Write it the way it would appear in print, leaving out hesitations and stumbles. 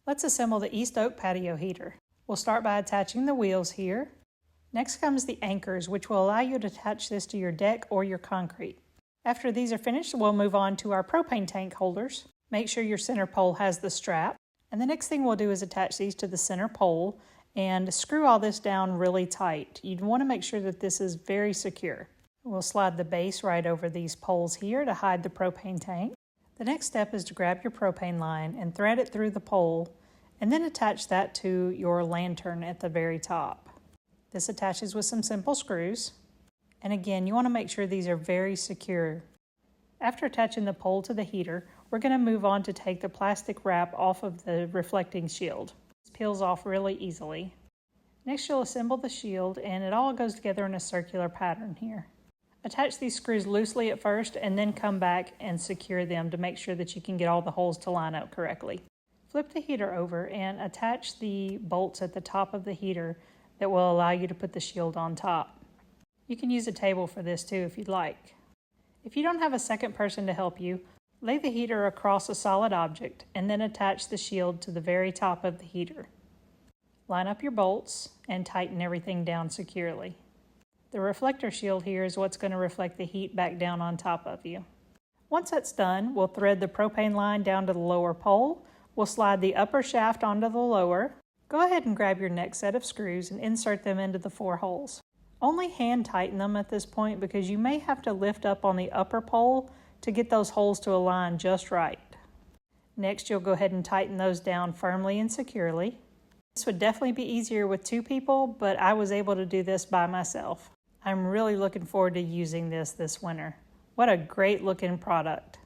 Let's assemble the East Oak Patio Heater. We'll start by attaching the wheels here. Next comes the anchors, which will allow you to attach this to your deck or your concrete. After these are finished, we'll move on to our propane tank holders. Make sure your center pole has the strap. And the next thing we'll do is attach these to the center pole and screw all this down really tight. You'd want to make sure that this is very secure. We'll slide the base right over these poles here to hide the propane tank. The next step is to grab your propane line and thread it through the pole and then attach that to your lantern at the very top. This attaches with some simple screws. And again, you want to make sure these are very secure. After attaching the pole to the heater, we're going to move on to take the plastic wrap off of the reflecting shield. This peels off really easily. Next, you'll assemble the shield and it all goes together in a circular pattern here. Attach these screws loosely at first and then come back and secure them to make sure that you can get all the holes to line up correctly. Flip the heater over and attach the bolts at the top of the heater that will allow you to put the shield on top. You can use a table for this too if you'd like. If you don't have a second person to help you, lay the heater across a solid object and then attach the shield to the very top of the heater. Line up your bolts and tighten everything down securely. The reflector shield here is what's going to reflect the heat back down on top of you. Once that's done, we'll thread the propane line down to the lower pole. We'll slide the upper shaft onto the lower. Go ahead and grab your next set of screws and insert them into the 4 holes. Only hand tighten them at this point because you may have to lift up on the upper pole to get those holes to align just right. Next, you'll go ahead and tighten those down firmly and securely. This would definitely be easier with 2 people, but I was able to do this by myself. I'm really looking forward to using this winter. What a great looking product.